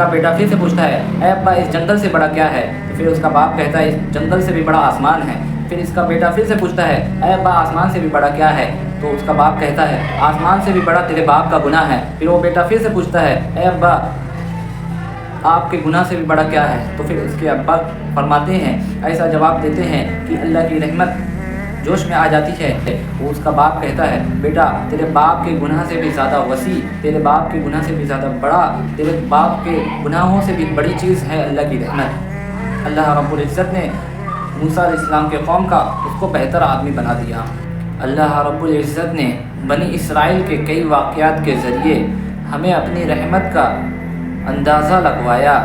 کا بیٹا پھر سے پوچھتا ہے اے ابا اس جنگل سے بڑا کیا ہے؟ تو پھر اس کا باپ کہتا ہے اس جنگل سے بھی بڑا آسمان ہے۔ پھر اس کا بیٹا پھر سے پوچھتا ہے اے ابا آسمان سے بھی بڑا کیا ہے؟ تو اس کا باپ کہتا ہے آسمان سے بھی بڑا تیرے باپ کا گناہ ہے۔ پھر وہ بیٹا پھر سے پوچھتا ہے اے ابا آپ کے گناہ سے بھی بڑا کیا ہے؟ تو پھر اس کے ابا فرماتے ہیں، ایسا جواب دیتے ہیں کہ اللہ کی رحمت جوش میں آ جاتی ہے۔ وہ اس کا باپ کہتا ہے بیٹا تیرے باپ کے گناہ سے بھی زیادہ وسیع، تیرے باپ کے گناہ سے بھی زیادہ بڑا، تیرے باپ کے گناہوں سے بھی بڑی چیز ہے اللہ کی رحمت۔ اللہ رب العزت نے موسیٰ علیہ السلام کے قوم کا اس کو بہتر آدمی بنا دیا۔ اللہ رب العزت نے بنی اسرائیل کے کئی واقعات کے ذریعے ہمیں اپنی رحمت کا اندازہ لگوایا،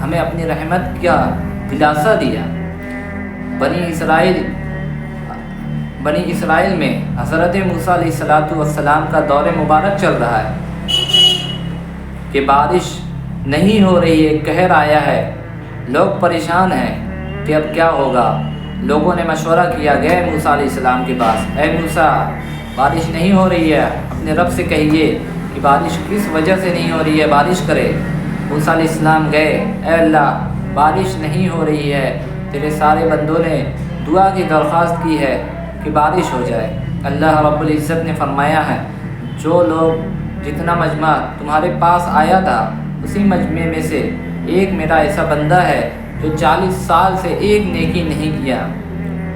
ہمیں اپنی رحمت کا دلاسا دیا۔ بنی اسرائیل میں حضرت موسیٰ علیہ السلام کا دور مبارک چل رہا ہے کہ بارش نہیں ہو رہی ہے، قہر آیا ہے، لوگ پریشان ہیں کہ اب کیا ہوگا۔ لوگوں نے مشورہ کیا، گئے موسیٰ علیہ السلام کے پاس، اے موسیٰ بارش نہیں ہو رہی ہے، اپنے رب سے کہیے کہ بارش کس وجہ سے نہیں ہو رہی ہے، بارش کرے۔ موسیٰ علیہ السلام گئے، اے اللہ بارش نہیں ہو رہی ہے، تیرے سارے بندوں نے دعا کی درخواست کی ہے کہ بارش ہو جائے۔ اللہ رب العزت نے فرمایا ہے جو لوگ جتنا مجمع تمہارے پاس آیا تھا اسی مجمع میں سے ایک میرا ایسا بندہ ہے جو 40 سال سے ایک نیکی نہیں کیا،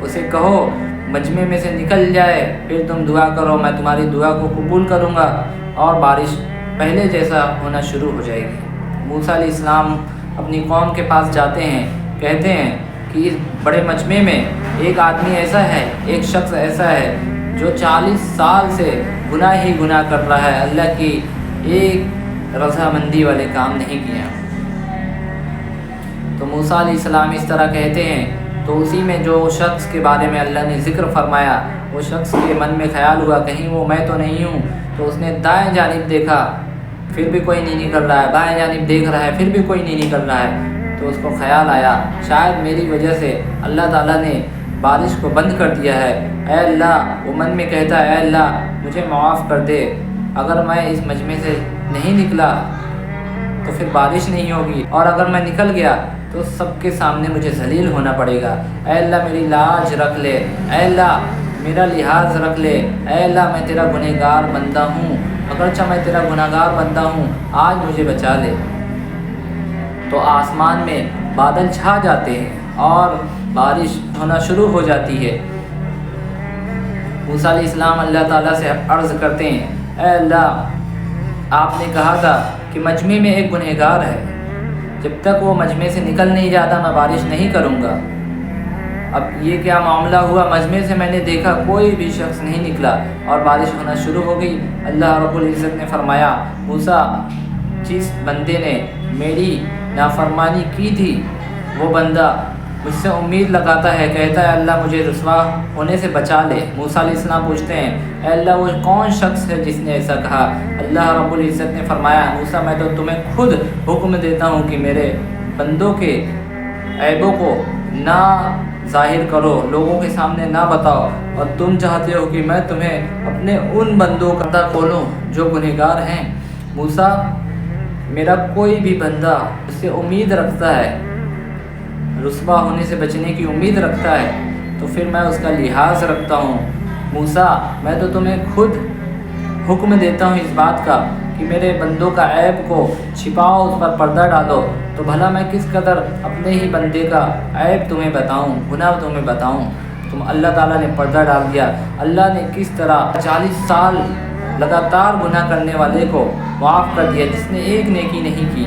اسے کہو مجمع میں سے نکل جائے، پھر تم دعا کرو، میں تمہاری دعا کو قبول کروں گا اور بارش پہلے جیسا ہونا شروع ہو جائے گی۔ موسیٰ علیہ السلام اپنی قوم کے پاس جاتے ہیں، کہتے ہیں کہ اس بڑے مجمع میں ایک آدمی ایسا ہے، ایک شخص ایسا ہے جو 40 سال سے گناہ ہی گناہ کر رہا ہے، اللہ کی ایک رضامندی والے کام نہیں کیا۔ تو موسیٰ علیہ السلام اس طرح کہتے ہیں تو اسی میں جو شخص کے بارے میں اللہ نے ذکر فرمایا، وہ شخص کے من میں خیال ہوا کہیں وہ میں تو نہیں ہوں، تو اس نے دائیں جانب دیکھا پھر بھی کوئی نہیں نکل رہا ہے، بائیں جانب دیکھ رہا ہے پھر بھی کوئی نہیں نکل رہا ہے، تو اس کو خیال آیا شاید میری وجہ سے اللہ تعالیٰ نے بارش کو بند کر دیا ہے۔ اے اللہ، وہ من میں کہتا ہے اے اللہ مجھے معاف کر دے، اگر میں اس مجمع سے نہیں نکلا تو پھر بارش نہیں ہوگی، اور اگر میں نکل گیا تو سب کے سامنے مجھے ذلیل ہونا پڑے گا۔ اے اللہ میری لاج رکھ لے، اے اللہ میرا لحاظ رکھ لے، اے اللہ میں تیرا گنہگار بندہ ہوں، اگرچہ میں تیرا گنہگار بندہ ہوں، آج مجھے بچا لے۔ تو آسمان میں بادل چھا جاتے ہیں اور بارش ہونا شروع ہو جاتی ہے۔ موسیٰ علیہ السلام اللہ تعالیٰ سے عرض کرتے ہیں اے اللہ آپ نے کہا تھا کہ مجمع میں ایک گنہگار ہے، جب تک وہ مجمع سے نکل نہیں جاتا میں بارش نہیں کروں گا۔ اب یہ کیا معاملہ ہوا، مجمع سے میں نے دیکھا کوئی بھی شخص نہیں نکلا اور بارش ہونا شروع ہو گئی۔ اللہ رب العزت نے فرمایا موسیٰ جس بندے نے میری نافرمانی کی تھی وہ بندہ مجھ سے امید لگاتا ہے، کہتا ہے اللہ مجھے رسوا ہونے سے بچا لے۔ موسیٰ علیہ السلام پوچھتے ہیں اے اللہ وہ کون شخص ہے جس نے ایسا کہا؟ اللہ رب العزت نے فرمایا موسیٰ میں تو تمہیں خود حکم دیتا ہوں کہ میرے بندوں کے عیبوں کو نہ ظاہر کرو، لوگوں کے سامنے نہ بتاؤ، اور تم چاہتے ہو کہ میں تمہیں اپنے ان بندوں کا پتہ کھولوں جو گنہگار ہیں۔ موسیٰ میرا کوئی بھی بندہ اس سے امید رکھتا ہے، رسوا ہونے سے بچنے کی امید رکھتا ہے، تو پھر میں اس کا لحاظ رکھتا ہوں۔ موسیٰ میں تو تمہیں خود حکم دیتا ہوں اس بات کا کہ میرے بندوں کا عیب کو چھپاؤ، اس پر پردہ ڈالو، تو بھلا میں کس قدر اپنے ہی بندے کا عیب تمہیں بتاؤں، گناہ تمہیں بتاؤں۔ تم اللہ تعالیٰ نے پردہ ڈال دیا، اللہ نے کس طرح 40 سال لگاتار گناہ کرنے والے کو معاف کر دیا جس نے ایک نیکی نہیں کی،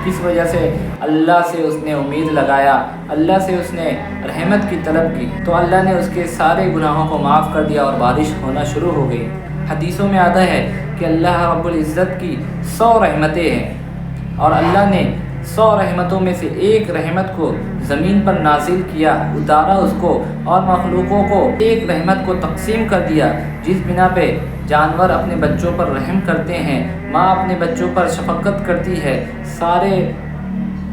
کس وجہ سے اللہ سے اس نے امید لگایا، اللہ سے اس نے رحمت کی طلب کی، تو اللہ نے اس کے سارے گناہوں کو معاف کر دیا اور بارش ہونا شروع ہو گئی۔ حدیثوں میں آتا ہے کہ اللہ رب العزت کی 100 رحمتیں ہیں، اور اللہ نے 100 رحمتوں میں سے ایک رحمت کو زمین پر نازل کیا، اتارا اس کو، اور مخلوقوں کو ایک رحمت کو تقسیم کر دیا، جس بنا پہ جانور اپنے بچوں پر رحم کرتے ہیں، ماں اپنے بچوں پر شفقت کرتی ہے، سارے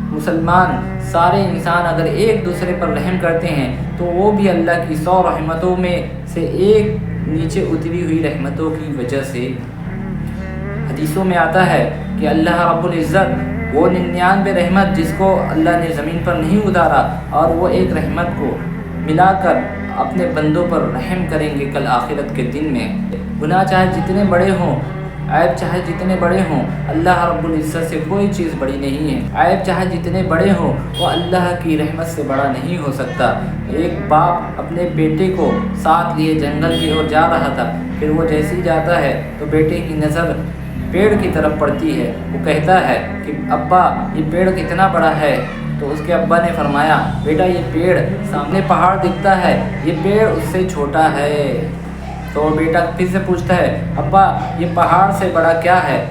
مسلمان، سارے انسان اگر ایک دوسرے پر رحم کرتے ہیں تو وہ بھی اللہ کی 100 رحمتوں میں سے ایک نیچے اتری ہوئی رحمتوں کی وجہ سے۔ حدیثوں میں آتا ہے کہ اللہ رب العزت وہ 99 رحمت جس کو اللہ نے زمین پر نہیں اتارا اور وہ ایک رحمت کو ملا کر اپنے بندوں پر رحم کریں گے کل آخرت کے دن میں۔ گناہ چاہے جتنے بڑے ہوں، عیب چاہے جتنے بڑے ہوں، اللہ رب العزت سے کوئی چیز بڑی نہیں ہے۔ عیب چاہے جتنے بڑے ہوں، وہ اللہ کی رحمت سے بڑا نہیں ہو سکتا۔ ایک باپ اپنے بیٹے کو ساتھ لیے جنگل کی اور جا رہا تھا، پھر وہ جیسے ہی جاتا ہے تو بیٹے کی نظر پیڑ کی طرف پڑتی ہے۔ وہ کہتا ہے کہ ابا یہ پیڑ کتنا بڑا ہے؟ تو اس کے ابا نے فرمایا بیٹا یہ پیڑ سامنے پہاڑ دکھتا ہے، یہ پیڑ اس سے چھوٹا ہے۔ تو بیٹا پھر سے پوچھتا ہے ابا یہ پہاڑ سے بڑا کیا ہے؟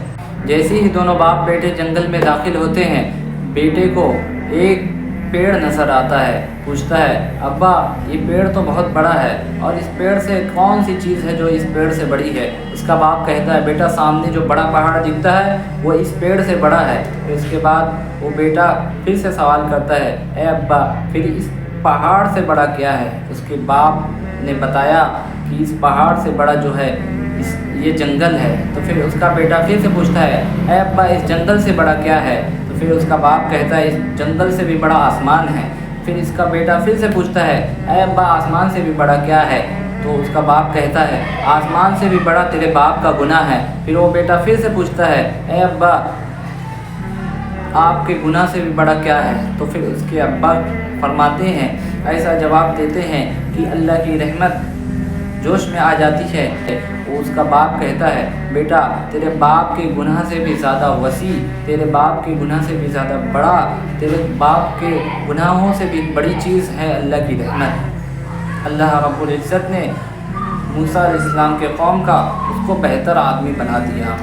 جیسے ہی دونوں باپ بیٹے جنگل میں داخل ہوتے ہیں، بیٹے کو ایک پیڑ نظر آتا ہے۔ پوچھتا ہے ابا یہ پیڑ تو بہت بڑا ہے، اور اس پیڑ سے کون سی چیز ہے جو اس پیڑ سے بڑی ہے؟ اس کا باپ کہتا ہے بیٹا سامنے جو بڑا پہاڑ دکھتا ہے وہ اس پیڑ سے بڑا ہے۔ پھر اس کے بعد وہ بیٹا پھر سے سوال کرتا ہے اے ابا پھر اس پہاڑ سے بڑا کیا ہے؟ اس کے باپ نے بتایا کہ اس پہاڑ سے بڑا جو ہے یہ جنگل ہے۔ تو پھر اس کا بیٹا پھر سے پوچھتا ہے اے ابا اس جنگل سے بڑا کیا ہے؟ تو پھر اس کا باپ کہتا ہے اس جنگل سے بھی بڑا آسمان ہے۔ پھر اس کا بیٹا پھر سے پوچھتا ہے اے ابا آسمان سے بھی بڑا کیا ہے؟ تو اس کا باپ کہتا ہے آسمان سے بھی بڑا تیرے باپ کا گناہ ہے۔ پھر وہ بیٹا پھر سے پوچھتا ہے اے ابا آپ کے گناہ سے بھی بڑا کیا ہے؟ تو پھر اس کے ابا فرماتے ہیں، ایسا جواب دیتے ہیں کہ اللہ کی رحمت جوش میں آ جاتی ہے۔ اس کا باپ کہتا ہے بیٹا تیرے باپ کے گناہ سے بھی زیادہ وسیع، تیرے باپ کے گناہ سے بھی زیادہ بڑا، تیرے باپ کے گناہوں سے بھی بڑی چیز ہے اللہ کی رحمت۔ اللہ رب العزت نے موسیٰ علیہ السلام کے قوم کا اس کو بہتر آدمی بنا دیا۔